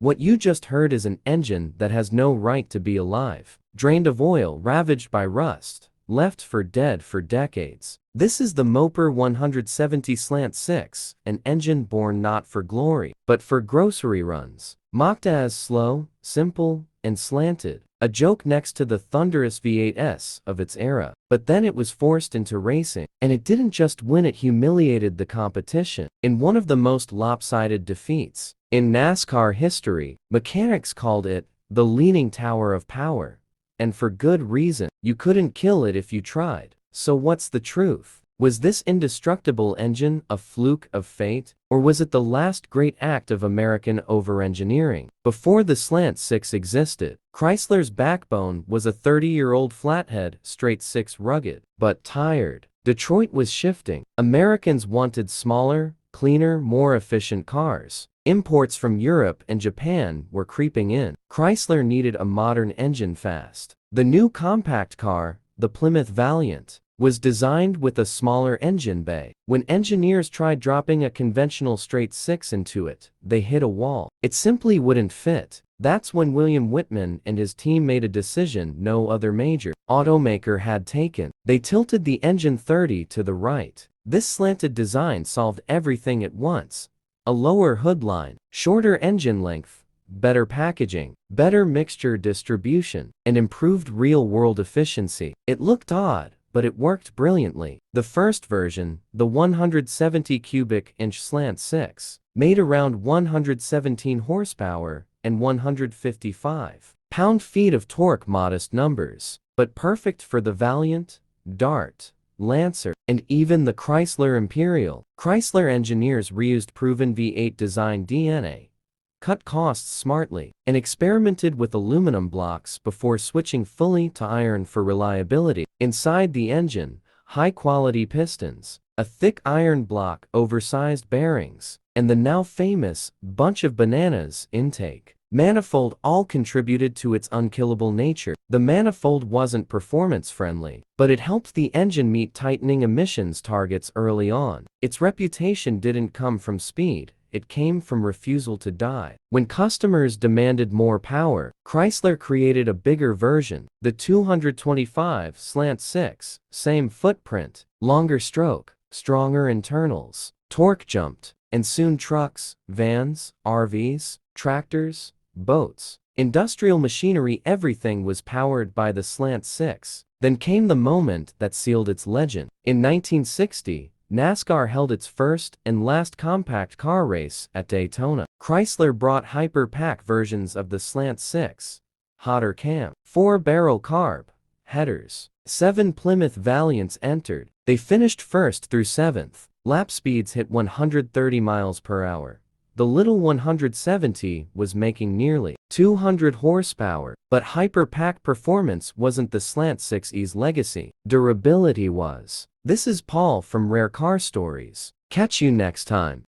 What you just heard is an engine that has no right to be alive, drained of oil, ravaged by rust, left for dead for decades. This is the Moper 170/6, an engine born not for glory, but for grocery runs. Mocked as slow, simple, and slanted, a joke next to the thunderous V8s of its era. But then it was forced into racing, and it didn't just win, it humiliated the competition in one of the most lopsided defeats in NASCAR history. Mechanics called it the Leaning Tower of Power, and for good reason. You couldn't kill it if you tried. So what's the truth? Was this indestructible engine a fluke of fate, or was it the last great act of American over-engineering? Before the Slant Six existed, Chrysler's backbone was a 30-year-old flathead straight six, rugged but tired. Detroit was shifting. Americans wanted smaller, cleaner, more efficient cars. Imports from Europe and Japan were creeping in. Chrysler needed a modern engine fast. The new compact car, the Plymouth Valiant, was designed with a smaller engine bay. When engineers tried dropping a conventional straight six into it, they hit a wall. It simply wouldn't fit. That's when William Whitman and his team made a decision no other major automaker had taken. They tilted the engine 30 to the right. This slanted design solved everything at once: a lower hood line, shorter engine length, better packaging, better mixture distribution, and improved real-world efficiency. It looked odd, but it worked brilliantly. The first version, the 170 cubic inch Slant Six, made around 117 horsepower and 155 pound-feet of torque, modest numbers, but perfect for the Valiant, Dart, Lancer, and even the Chrysler Imperial. Chrysler engineers reused proven V8 design DNA, cut costs smartly, and experimented with aluminum blocks before switching fully to iron for reliability. Inside the engine, high-quality pistons, a thick iron block, oversized bearings, and the now famous bunch of bananas intake manifold all contributed to its unkillable nature. The manifold wasn't performance-friendly, but it helped the engine meet tightening emissions targets early on. Its reputation didn't come from speed. It came from refusal to die. When customers demanded more power, Chrysler created a bigger version, the 225 Slant Six. Same footprint, longer stroke, stronger internals. Torque jumped, and soon trucks, vans, RVs, tractors, boats, industrial machinery, everything was powered by the Slant Six. Then came the moment that sealed its legend. In 1960, NASCAR held its first and last compact car race at Daytona. Chrysler brought hyper-pack versions of the Slant Six, hotter cam, 4-barrel carb headers. 7 Plymouth Valiants entered. They finished first through 7th. Lap speeds hit 130 miles per hour. The little 170 was making nearly 200 horsepower, but hyper-pack performance wasn't the Slant Six's legacy. Durability was. This is Paul from Rare Car Stories. Catch you next time.